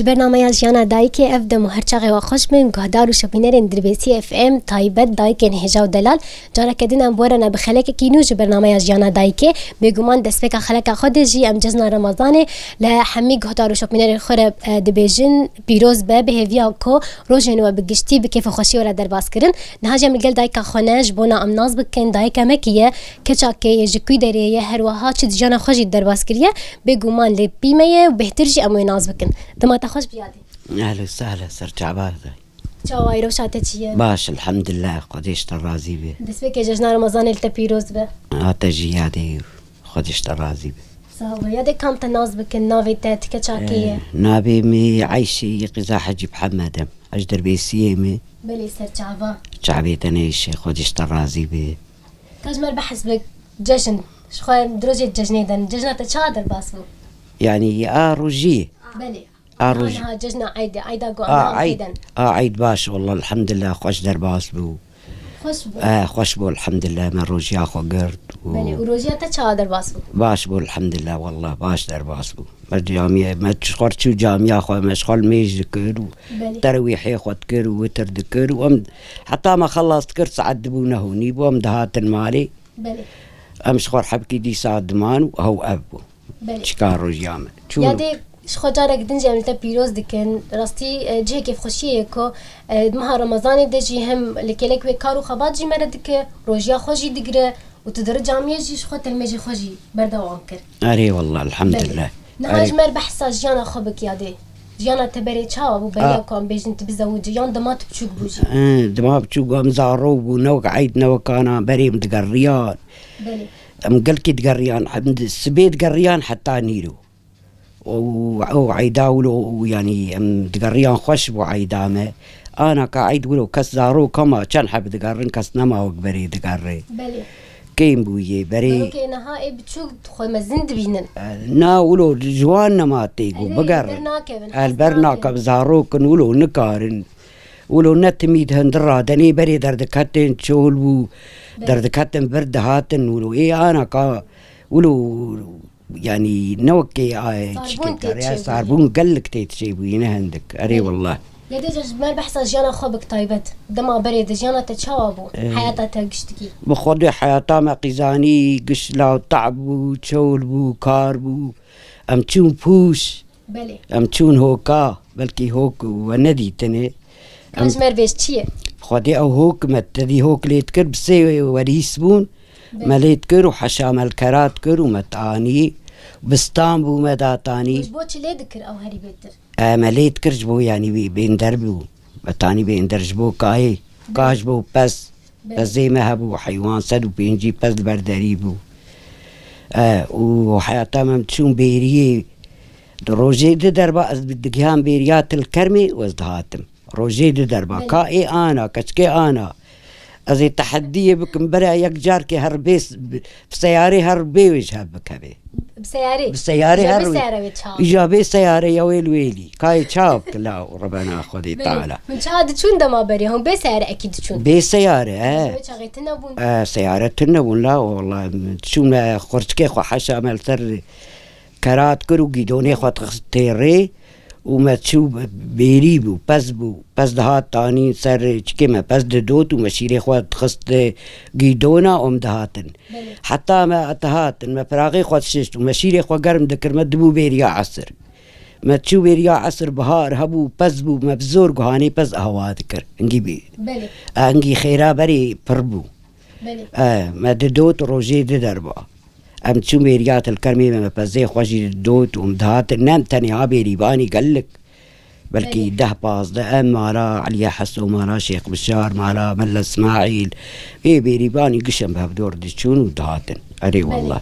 برنامه جیانا دایک اف دم هر چاقی و خوش بین گهدار و شپینرین دربیسی اف ام تایبت دایکن هجاو دلال جارا کدینم بورنا بخلک کینوج برنامه جیانا دایک بگومان دسپک خلک خود جی ام جزنا رمضان لحمی گهدار و شپینرین خور دبیجن پیروز به بهویا کو روزن و بگشتی بکیف خوشی ولا درباس کرن نهاجم میگل دایک خونج بونا ام ناز بکن دایک مکیه کچاکی جکوی دریه هر وها چه جانا خوشی درباس کریه بگومان لبیمه و بهترجی ام ناز بکن دم خوش بیادی. اهلا وسهلا سر تعبان. چاوای روشات چیه؟ باش الحمد لله خودش راضی به. دسته جشن رمضان الت پیروز به. تجیاده خودش راضی به. سوا یاد کام تناز بکن ناوی تات کچاکیه. نابی می عیشی قزا حج محمدم اجدر بیسیه می. بلی سر چاوا. چاوی تنیش خودش راضی به. کاجمر بحث بک جشن شخوار دروجي جشنيدن جشنات تشادر باسو. يعني روجي. بلی. روجي. أنا جشنا عيدا جو عيد. عيد باش والله الحمد لله خوش درباس بو. خوش بو. خوش بو الحمد لله من روجي أخو قرد. بلی وروجي تشادر باسو. باش بو الحمد لله والله باش درباس بو. الجامعة ما تشخر شو جامعة أخو مشغل ميج ذكر وترويح أخو ذكر وتر ذكر وأم حتى ما خلصت كرت سعد بونه نيبو أم دهات المالي. بلی. أمشخر حبكي دي سعد مان وهو أبو. بلی. شكارو جامع. یادی شخوجارك دنجي عملتا پیروز دکن راستی جه کیف خوشیه که مها رمضان دجی هم لکلک و کارو خبات جی مرد که روزیا خوشی دگره و تدر جامعه جی شخو تلمجی خوشی بردوام کر. أري والله الحمد لله. نهاج مر بحثا جانا خبك يادي جانا تبري تشاو ابو بيا كان بيجن تبزوج جان دمات بتشوك بوجي. دمات بتشوك مزارو ونوك عيد نوك أنا بريم تقريان. بلي. مقلكي تقريان حمد السبيت قريان حتى نيرو. وعيداولو يعني تقريان خوش وعيدامه أنا كعيد ولو كسارو كما كان حب تقرن كسنما وقبري تقري. بلي. كيم بويه بري. اوكي نهائي بتشوك تخوي مزند بينن. نا ولو جوان ما تيجو بقر. البرناك بزارو كن ولو نكارن. ولو نتميد هندرا دني بري درد كاتن شولو درد كاتن برد هاتن ولو إيه أنا كا ولو يعني نوكي صاربون قلك تيتشيبوين عندك أري والله. يدي ما بحث جانا خبك طيبت دما بريد جانا تشاوبو حياتها تقشتكي. بخدي حياتها ما قزاني قش لا تعبو تشولبو كاربو أم تشون بوش. بلي. أم تشون هوكا بلكي هوك وندي تني. كاجمر بيش تشيه. خدي أو هوك متدي هوك ليتكر بسي وريسبون. مليت كرو حشام الكرات كرو متعاني بستانبو مداتاني مش بوتش ليه ذكر أو هري بيتر مليت كرجبو يعني بين دربو متاني بين درجبو كاي كاجبو بس زي ما هبو حيوان سدو بينجي بس البردريبو وحياتا ممتشون بيريه روجي دي دربا بدكيان بيريات الكرمي وازدهاتم روجي دي دربا كاي أنا كشكي أنا أزي تحديه بكم برا يكجار كي هربيس بسياري هربي ويجهبك هبي بسياري هربي إجابي سياري يا ويلي كاي تشابك لا ربنا خدي تعالى من شهادة شون دما بري هم بسيارة أكيد شون بسيارة سيارة تنبون لا والله شون خرجكي خو حشا ملتر كرات كرو جيدوني خو تختيري وما تشوف بيريبو بس دهات تاني سر كما بس دوت ومشيري خوات خست جيدونا دهاتن حتى ما اتهاتن ما فراغي خوات ششت ومشيري خو قرم دكر ما دبو بيريا عصر ما تشوف بيريا عصر بهار هبو بو مبزور قهاني بس هوا ذكر انجي بلي انجي خيرا بري بربو بلي ما دوت روجي دربا أم تشو ميريات الكرمي ما بزي خوشي الدوت ومدهات نام تاني عابي ريباني قالك بلكي ده باز ده أم مارا عليا حسو مارا شيخ بشار مارا ملا اسماعيل إيه بيريباني قشم بهبدور دشون ودهاتن أري والله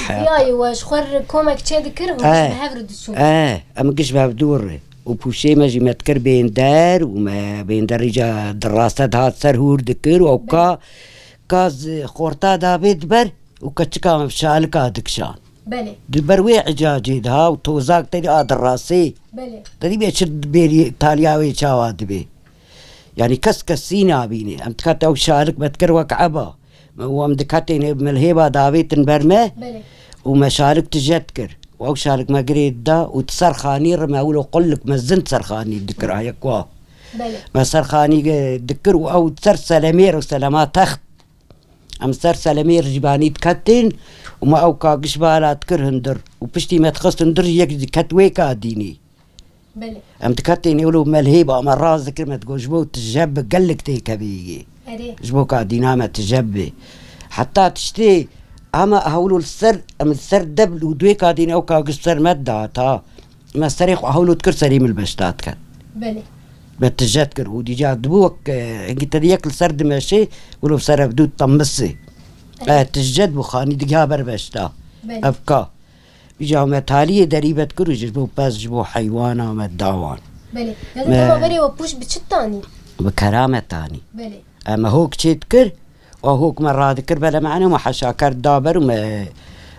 ياي واش خور كومك تشي ذكر وش بهبر دشون أم قش بهبدور وبوشي ماجي متكر بين دار وما بين درجة دراسة هات سرهور ذكر وكا كاز خورتا دابيد بر وكتشكا مشالكا دكشان بله دبروي عجاجي ده وتوزاك تدي راسي بله تدي بيشد بيري تالياوي شاواد بي يعني كسكسينا بيني ام تكات او شارك بتكر وكعبا وام دكاتين ملهيبا دابيت برمه بله ومشارك تجتكر او شارك ما قريد دا وتصرخاني رما اولو قلك مزنت صرخاني دكر هيك وا بله ما صرخاني دكر او تسر سلامير وسلامات تخت ام سر سلامير جباني تكتين وما او كاقش بالات كر هندر وبشتي ما تخص هندر يك كتويكا ديني بله ام تكتين يقولوا ملهيبه ام الراس ذكر ما تقول جبو تجب قلك تيكا بيجي اري جبو كا دينامه تجبي حتى تشتي اما هولو السر ام السر دبل ودويكا ديني او كاقش سر مداتا ما سريق هولو تكر سليم البشتات كان بله بتجتكر ودي جا دبوك انت ديك السرد ماشي ولو سر بدو طمسي تجد بخاني دقها بربشتا ابكا بيجاو متاليه دريبه كرو جبو باز جبو حيوانا مداوان بله لازم بري وبوش بتشتاني بكرامه تاني بله اما هوك تشتكر وهوك مرة ذكر بلا معنى ما حشاكر دابر وما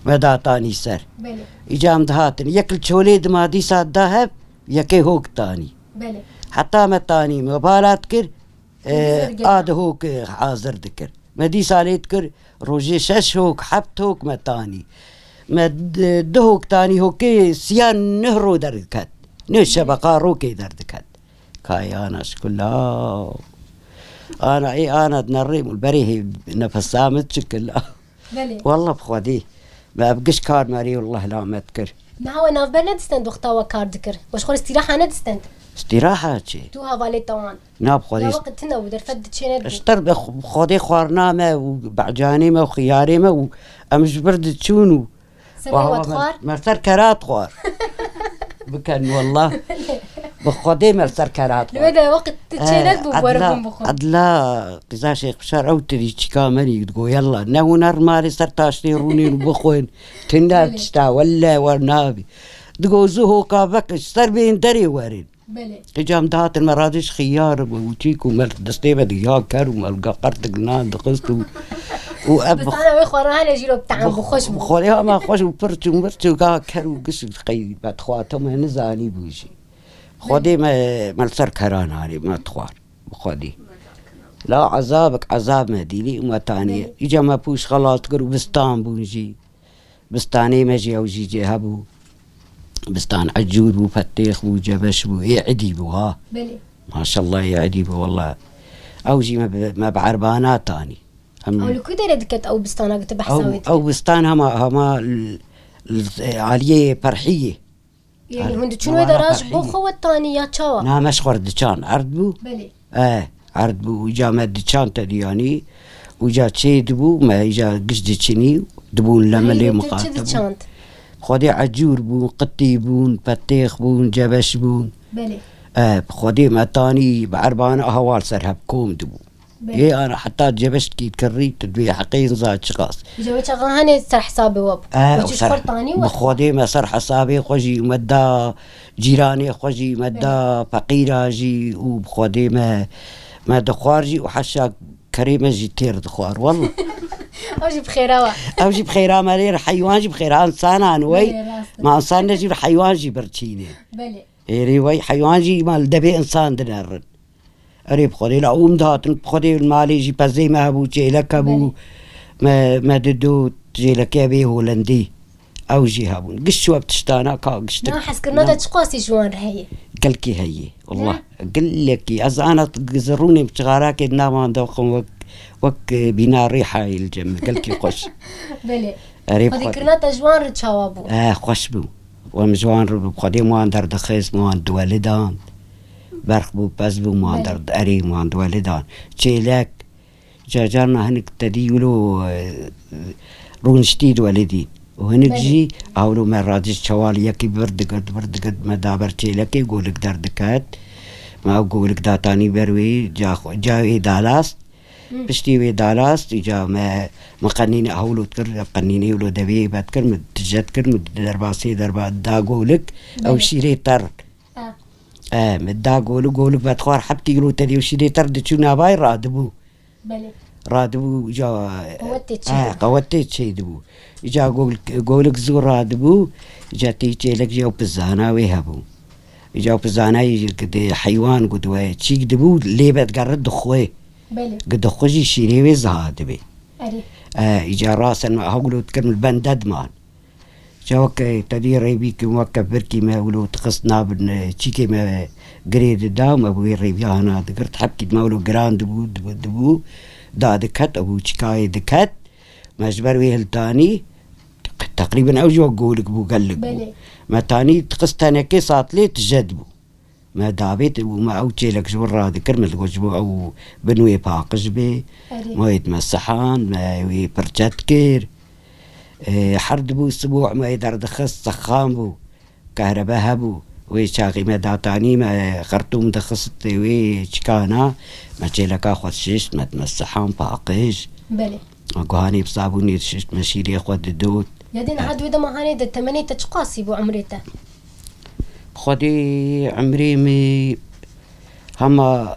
ما داتاني سر بله اجام دهاتني يكل شوليد ما دي ساد ذهب يكي هوك تاني بله حتى ما تاني مبالات كر هوك حاضر ذكر ما دي ساليت كر روجي شش هوك حبت هوك ما تاني ما دهوك تاني هوكي سيان نهرو دردكت نشا بقى روكي دردكت كاي انا شكلها انا انا دنريم البريه نفس سامت شكلها والله بخودي ما بقش كار ماري والله لا ما اذكر ما هو ناف بلد استند وقتها كار ذكر واش خور استراحه انا دستند استراحه شي تو هافالي طوان ناب خودي وقت هنا ودر فد تشينات اشتر بخودي خوارنامه وبعجانيمه وخياريمه وامش برد تشونو وخوار مرسر كرات خوار بكن والله بخودي مرسر كرات لبدا وقت تشينات بورفهم بخور عدلا قزا شيخ بشار او تري كامري تقول يلا نهو نار ماري سرتاشتي رونين بخوين تنار تشتا ولا ورنابي تقول زهو كابك اشتر بين دري وارين بله اجام دهات المرادش خيار وتيكو مال دستيبه دياكر ومال قرت قلنا دقستو بس انا ويخورها انا جيلو بتاع بخوش بخوريها ما خوش وبرتو كاكر وقش قي بعد خواتهم نزاني بوجي خودي ما السر كران هاني ما تخوار بخودي لا عذابك عذاب مديني وما تاني اجا ما بوش خلاص تقروا بستان بوجي بستاني ما جي او جي هبو بستان عجود وفتيخ وجبش ويعدي بوها بلي ما شاء الله يعدي بو والله او جي ما بعربانات تاني او لكو دايره دكت او بستانها قلت بحساويت او بستان هما عليه فرحيه يعني هند شنو دراج بو خو الثاني يا تشوا نا مشخور دچان عرضبو بلي عرضبو وجا ما دچان تدياني وجا تشيدبو ما جا قش دچني دبون لما لي مقاتب خودي عجور بون قطي بون فتيخ بون جبش بون بلي خودي ما تاني بعربانه هوال سرهب كوم دبو ايه انا حتى جبشت كي تكريت تدوي حقين زاد شخاص جوي شغان هاني سر حسابي وب وش فرطاني بخودي ما سر حسابي خوجي مدا جيراني خوجي مدا فقيره جي وبخودي ما دخوارجي وحشا كريمه جي تير دخوار والله اوجي بخيراوه اوجي بخيرا مالي حيوان جي بخيرا انسان انوي ما انسان نجي حيوان جي برتشيني بلي ايه وي حيوان جي مال دبي انسان دنرن قريب خودي لا ومدات بخودي المالي جي بزي ما ابو جيلك ابو ما ددو جيلك ابي هولندي او جي هابون قشوا بتشتانا كا قشت ما حسكرنا تشقاسي جوان هي قلكي هي والله قل لك از انا تزروني بشغاراك ما ندوقهم وك بنا ريحه الجم قلكي خوش بلي قريب خودي كرنا جوان رتشاوابو خوش بو ومجوان خودي مو اندر دخيس مو اند والدان برخبو بزبو ما درد أري ما عند والدان شيلك جاجرنا هنك تديولو رون شديد والدين وهنك جي أولو مرادش شوالي يكي برد ما دابر شيلك يقولك دردكات ما أقولك داتاني بروي جاوي دالاس بشتي دالاس جا ما قنيني أولو تكر قنيني ولو دبي بتكر متجد كر درباسي دربات دا قولك أو شيري تر مدا قولو بدخوار حبتي قولو تدي وشي دي ترد شو ناباي رادبو بلي رادبو جا قوتي شي دبو جا قولك زور رادبو جا تيجي لك جاو بزانا ويهبو جاو بزانا يجي حيوان قدوه تشيك دبو ليبه تقرد دخوه قد خوجي شيري وزهاد بي يجا راسا هقولو تكلم البندد مان جاوك تدير ريبيك موكب بركي ما ولو تقصنا بن تشيكي ما قريد دام ابو ريبيا هنا ذكرت حبكي ما ولو جراند دبو دا دكت ابو تشكاي دكت ما جبر ويه الثاني تقريبا اوجو اقولك بو قلق ما تاني تقصتاني كي صات لي تجدبو ما دابيت وما اوتي لك جبر ذكر مثل وجبو او بنوي باقش بي ما يتمسحان ما يبرجتكير حردبو اسبوع ما يدر دخص سخام بو كهرباء بو ويشاغي ما داتاني ما خرطوم دخصت ويشكانا ما تشيلك اخذ شيش ما تمسحان باقش بلي اقواني بصابوني شيش مشيري اخذ الدود يدين عاد ودا ما هاني التمنية تشقاسي بو عمريته خدي عمري مي هما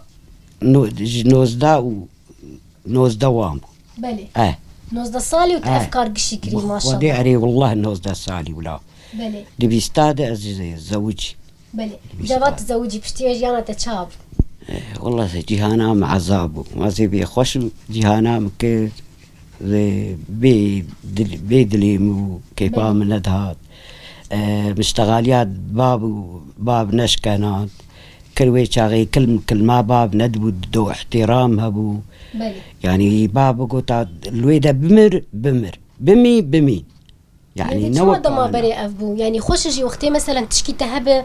نوز دوام بلي نوز دا صالي وتأفكار قشي كريم ما شاء الله ودي أري والله نوز دا صالي ولا بلي دبي استاد زوجي بلي جابت زوجي بشتي جانا تشاب والله جهانا مع زابو ما زي بي خوش جهانا مكي زي بيدليم كيبا من هاد مشتغاليات باب نشكانات كروي شاغي كل ما باب ندبو دو احترام هبو بلي يعني باب قطع الويدا بمي يعني نوع ما بري افبو يعني خوشجي وقتي مثلا تشكي تهبه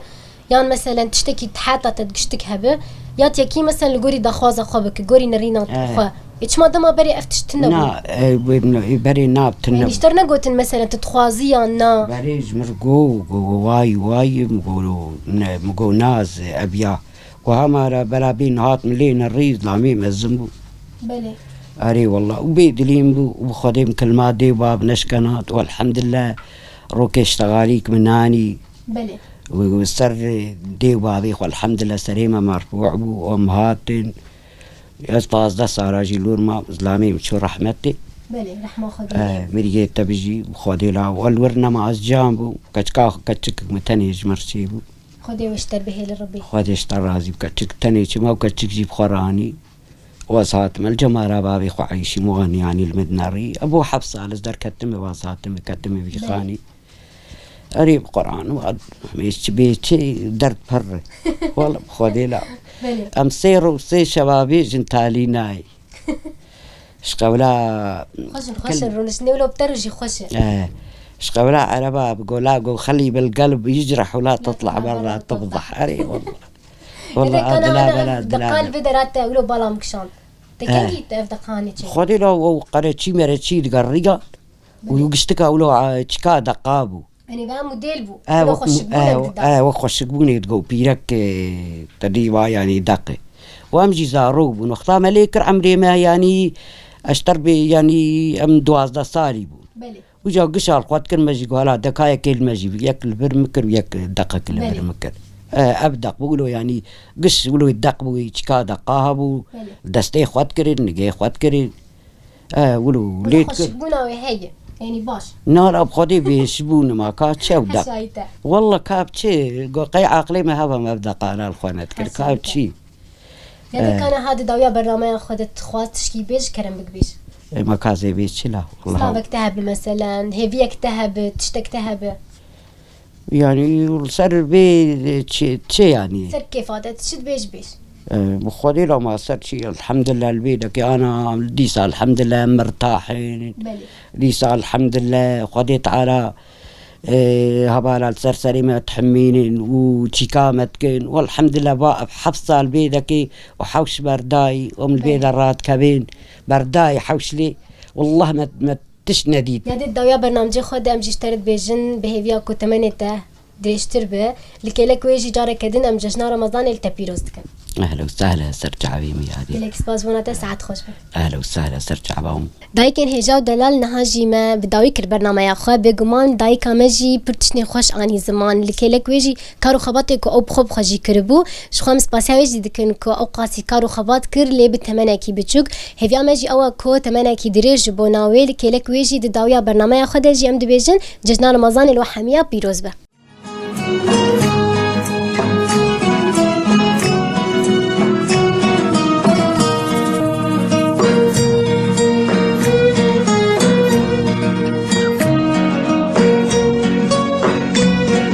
يعني مثلا تشتكي تحاطه تدقشتك هبه يا تيكي مثلا لغوري دخوازه خوبك غوري نرينا خو ايش ما بري افتشتنا نا بري ناب تنب يعني اشترنا قوتن مثلا تتخوازيا نا بري جمرقو واي مقو ناز ابيا وهما بلابين هات ملين الريز لاميم الزنبو بلي أري والله وبيدليم وخدم كلمات دي باب نشكنات والحمد لله روكي اشتغاليك مناني بلي وسر دي بابي والحمد لله سليمة مرفوع بو وامهاتن يستاز ده ساراجي لورما اسلامي شو رحمتي بلي رحمة خدي مريجي تبجي خدي لا والورنا مع الجامبو كتشك متنيج مرسيبو خدي واشتر به لربي خدي اشتر رازي كتشك تنيج ما كتشك جيب خراني وسات من الجمارة بابي خعيشي مغني يعني المدناري أبو حفص على صدر كتمي وساتمي كتمي بيخاني قريب قرآن وقد ميش بيتشي درد بر والله بخودي لا أم سيرو سي شبابي جنتالي ناي شقولا خشن رونشني ولو بترجي خشن شقولا عربا بقولا خلي بالقلب يجرح ولا تطلع برا تفضح أري والله دلا دقال بدرات ولو بالا مكشان تكنجي تفدقاني خدي لو قرأت شي مرتشي دقرقة ويقشتك ولو تشكا دقابو يعني بقى موديل بو وخش بوني تقو بيرك تديوا يعني دقة وامجي زاروب ونختار مليكر عمري ما يعني اشتر بي يعني ام 12 صالي بو بلي وجا قشال قوات كل ماجي قالا دكايا كل ماجي ياك البرمكر وياك دقة كل البرمكر ابدق بقولوا يعني قش بقولوا يدق بو يشكا دقاها بو دستي خوات كرين نجي خوات كرين بقولوا ليت خشبونا وهي يعني باش نار بخدي بيشبون ما كاتش ودق والله كابتشي قي عقلي ما هذا مبدا قانا الخوانات كابتشي يعني كان هذا داويا برنامج خدت خوات تشكي بيج كرم بكبيش ما كازي بيش لا والله صابك تهب مثلا هيفيك تهب تشتك تهب يعني سر بي تشي يعني سر كيف هذا تشد بيش بخدي لو ما صار شيء الحمد لله البيدك انا ديسا الحمد لله مرتاحين ديسا الحمد لله خديت على هبال السرسري ما تحمينين وشيكامتكين والحمد لله بقى حفصة البيدك وحوش برداي ام البيد الرات كبين برداي حوش لي والله ما تشنديد يا دي يا برنامجي خدام جي اشترت بيجن بهيفياكو تمنيته دريشتر به لكي لك ويجي جارة كدن ام جشنا رمضان التبيروز دكن اهلا وسهلا سرجع بيمي هذه لك سپاس بونات ساعت خوش بن. اهلا وسهلا سرجع باهم. دایکن هجا و دلال نهاجی ما بداوی کر برنامه خو بگمان دایکا مجی پرتشنی خوش آنی زمان لکلک ویجی کارو خبات کو او بخوب خجی کربو شخوام سپاسیا ویجی دکن کو او قاسی کارو خبات کر لی بتمنه کی بچوک هفیا مجی او کو تمنه کی دریج بوناوی لکلک ویجی داویا برنامه خو دجی ام دبیجن جشن رمضان الوحمیه پیروز به.